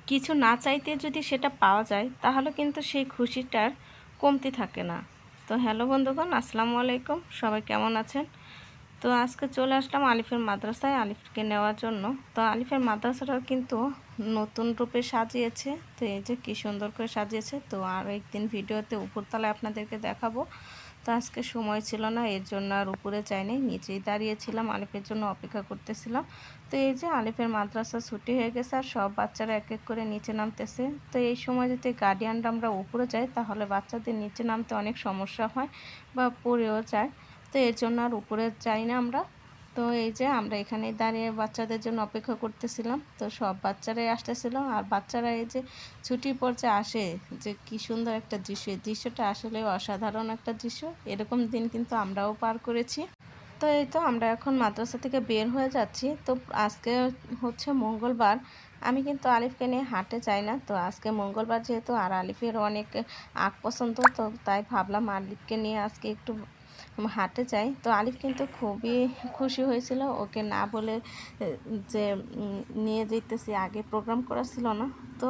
কিছু না চাইতে যদি সেটা পাওয়া যায় তাহলে কিন্তু সেই খুশিটার কমতি থাকে না। তো হ্যালো বন্ধুগণ, আসসালামু আলাইকুম। সবাই কেমন আছেন? তো আজকে চলে আসলাম আলিফের মাদ্রাসায় আলিফকে নেওয়ার জন্য। তো আলিফের মাদ্রাসাটাও কিন্তু নতুন রূপে সাজিয়েছে। তো এই যে কী সুন্দর করে সাজিয়েছে। তো আর একদিন ভিডিওতে উপরতলায় আপনাদেরকে দেখাবো। তো আজকে সময় ছিল না, এর জন্য আর উপরে যাইনি, নিচেই দাঁড়িয়েছিলাম, আলিফের জন্য অপেক্ষা করতেছিলাম। তো এই যে আলিফের মাদ্রাসা ছুটি হয়ে গেছে আর সব বাচ্চারা এক এক করে নিচে নামতেছে। তো এই সময় যদি গার্ডিয়ানরা আমরা উপরে যাই তাহলে বাচ্চাদের নিচে নামতে অনেক সমস্যা হয় বা পড়েও যায়। তো এর জন্য আর উপরে যাই না আমরা। তো এই যে আমরা এখানে দাঁড়িয়ে বাচ্চাদের জন্য অপেক্ষা করতেছিলাম। তো সব বাচ্চারাই আসতেছিল আর বাচ্চারা এই যে ছুটির পর যে আসে, যে কি সুন্দর একটা দৃশ্য, এই দৃশ্যটা আসলে অসাধারণ একটা দৃশ্য। এরকম দিন কিন্তু আমরাও পার করেছি। তো এই তো আমরা এখন মাদ্রাসা থেকে বের হয়ে যাচ্ছি। তো আজকে হচ্ছে মঙ্গলবার, আমি কিন্তু আলিফকে নিয়ে হাঁটতে চাই না। তো আজকে মঙ্গলবার যেহেতু আর আলিফের অনেক আঁক পছন্দ, তো তাই ভাবলাম আলিফকে নিয়ে আজকে একটু হাঁটতে যাই। তো আলিফ কিন্তু খুবই খুশি হয়েছিল, ওকে না বলে যে নিয়ে যেতেছি, আগে প্রোগ্রাম করা ছিল না। তো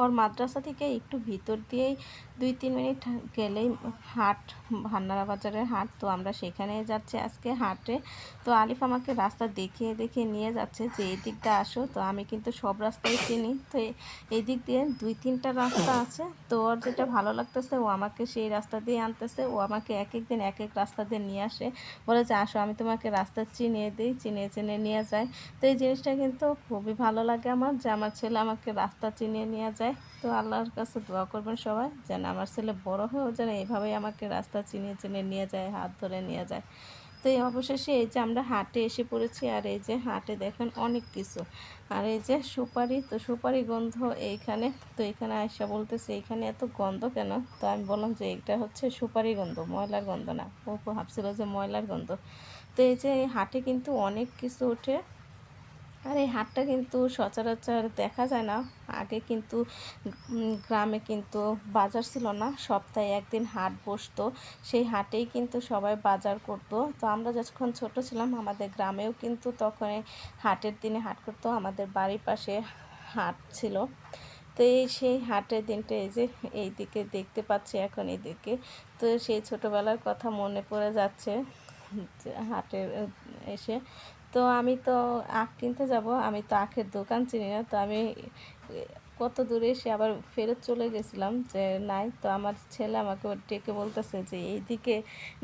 ওর মাদ্রাসা থেকে একটু ভিতর দিয়েই 2-3 মিনিট গেলেই হাট, ভান্ডারা বাজারের হাট। তো আমরা সেখানে যাচ্ছি আজকে হাটে। তো আলিফ আমাকে রাস্তা দেখিয়ে দেখিয়ে নিয়ে যাচ্ছে যে এই দিকটা আসো। তো আমি কিন্তু সব রাস্তাই চিনি। তো এই দিক দিয়ে 2-3টা রাস্তা আছে। তো ওর যেটা ভালো লাগতেছে ও আমাকে সেই রাস্তা দিয়ে আনতেছে। ও আমাকে এক এক দিন এক এক রাস্তা দিয়ে নিয়ে আসে, বলে যে আসো আমি তোমাকে রাস্তা চিনিয়ে দিই, চিনিয়ে চিনিয়ে নিয়ে যায়। তো এই জিনিসটা কিন্তু খুবই ভালো লাগে আমার, যে আমার ছেলে আমাকে রাস্তা চিনিয়ে নিয়ে যায়। তো আল্লাহর কাছে দোয়া করবেন সবাই, যেন আমার ছেলে বড় হয়েও যেন এইভাবেই আমাকে রাস্তা চিনিয়ে চিনিয়ে নিয়ে যায়, হাত ধরে নিয়ে যায়। তো এই অবশেষে এই যে আমরা হাটে এসে পড়েছি। আর এই যে হাটে দেখেন অনেক কিছু। আর এই যে সুপারি, তো সুপারি গন্ধ এইখানে। তো এখানে আয়সা বলতেছে এইখানে এত গন্ধ কেন? তো আমি বললাম যে এটা হচ্ছে সুপারি গন্ধ, ময়লার গন্ধ না। ও ভাবছিল যে ময়লার গন্ধ। তো এই যে এই হাটে কিন্তু অনেক কিছু ওঠে। আর এই হাটটা কিন্তু সচরাচর দেখা যায় না। আগে কিন্তু গ্রামে কিন্তু বাজার ছিল না, সপ্তাহে একদিন হাট বসতো। সেই হাটেই কিন্তু সবাই বাজার করতো। তো আমরা যখন ছোট ছিলাম আমাদের গ্রামেও কিন্তু তখন হাটের দিনে হাট করতো, আমাদের বাড়ির পাশে হাট ছিল। তো সেই হাটের দিনটা এই যে এইদিকে দেখতে পাচ্ছি এখন এইদিকে। তো সেই ছোটোবেলার কথা মনে পড়ে যাচ্ছে হাটে এসে। তো আমি তো আখ কিনতে যাব, আমি তো আখের দোকান চিনি না। তো আমি কত দূরে এসে আবার ফেরত চলে গেছিলাম যে নাই। তো আমার ছেলে আমাকে ডেকে বলতেছে যে এইদিকে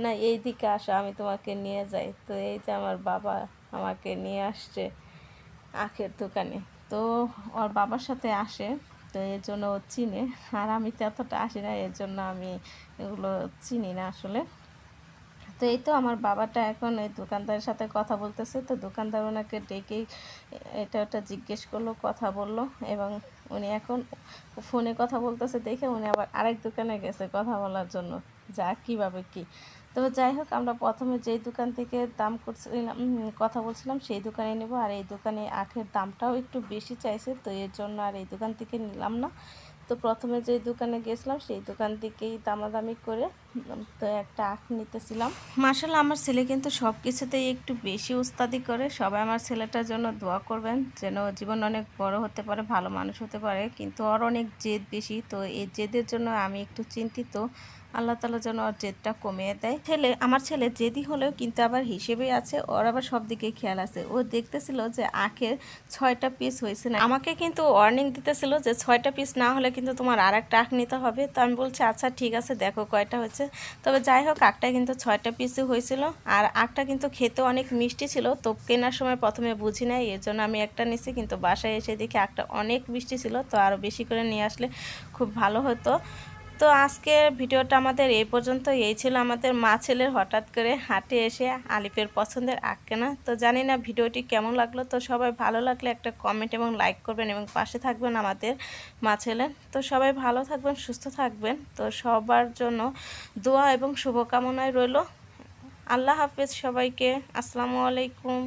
না, এইদিকে আসো আমি তোমাকে নিয়ে যাই। তো এই যে আমার বাবা আমাকে নিয়ে আসছে আখের দোকানে। তো ওর বাবার সাথে আসে, তো এর জন্য ও চিনে। আর আমি তো এতটা আসি না, এর জন্য আমি এগুলো চিনি না আসলে। তো এই তো আমার বাবাটা এখন ওই দোকানদারের সাথে কথা বলতেছে। তো দোকানদার ওনাকে ডেকেই এটা ওটা জিজ্ঞেস করলো, কথা বলল। এবং উনি এখন ফোনে কথা বলতেছে দেখে উনি আবার আরেক দোকানে গেছে কথা বলার জন্য, যা কীভাবে কি। তো যাই হোক, আমরা প্রথমে যেই দোকান থেকে দাম করছিলাম কথা বলছিলাম সেই দোকানে নেব। আর এই দোকানে আখের দামটাও একটু বেশি চাইছে, তো এর জন্য আর এই দোকান থেকে নিলাম না। তো প্রথমে যে দোকানে গেছিলাম সেই দোকান থেকেই দামাদামি করে তো একটা আখ নিতেছিলাম। মাশাআল্লাহ, আমার ছেলে কিন্তু সব কিছুতেই একটু বেশি উস্তাদি করে। সবাই আমার ছেলেটার জন্য দোয়া করবেন, যেন জীবন অনেক বড় হতে পারে, ভালো মানুষ হতে পারে। কিন্তু ওর অনেক জেদ বেশি। তো এই জেদের জন্য আমি একটু চিন্তিত। আল্লাহ তাআলা যেন ওর জেদটা কমিয়ে দেয়। আমার ছেলে জেদি হলেও কিন্তু আবার হিসেবে আছে, ওর আবার সব দিকে খেয়াল আছে। ও দেখতেছিল যে আখের 6টা পিস হয়েছে না, আমাকে কিন্তু ওয়ার্নিং দিতেছিল যে 6টা পিস না হলে কিন্তু তোমার আর একটা আখ নিতে হবে। তো আমি বলছি আচ্ছা ঠিক আছে, দেখো কয়টা হয়েছে। তবে যাই হোক, আখটা কিন্তু 6টা পিসই হয়েছিল। আর আখটা কিন্তু খেতে অনেক মিষ্টি ছিল। তো কেনার সময় প্রথমে বুঝি নাই, এর জন্য আমি একটা নিছি। কিন্তু বাসায় এসে দেখি আখটা অনেক মিষ্টি ছিল। তো আরও বেশি করে নিয়ে আসলে খুব ভালো হতো। তো আজকের ভিডিওটা আমাদের এই পর্যন্ত। এই ছিল আমাদের মা ছেলের হঠাৎ করে হাটে এসে আলিফের পছন্দের আখ কেনা। তো জানি না ভিডিওটি কেমন লাগলো। তো সবাই ভালো লাগলে একটা কমেন্ট এবং লাইক করবেন এবং পাশে থাকবেন আমাদের মা ছেলে। তো সবাই ভালো থাকবেন, সুস্থ থাকবেন। তো সবার জন্য দোয়া এবং শুভকামনায় রইল। আল্লাহ হাফেজ সবাইকে। আসসালামু আলাইকুম।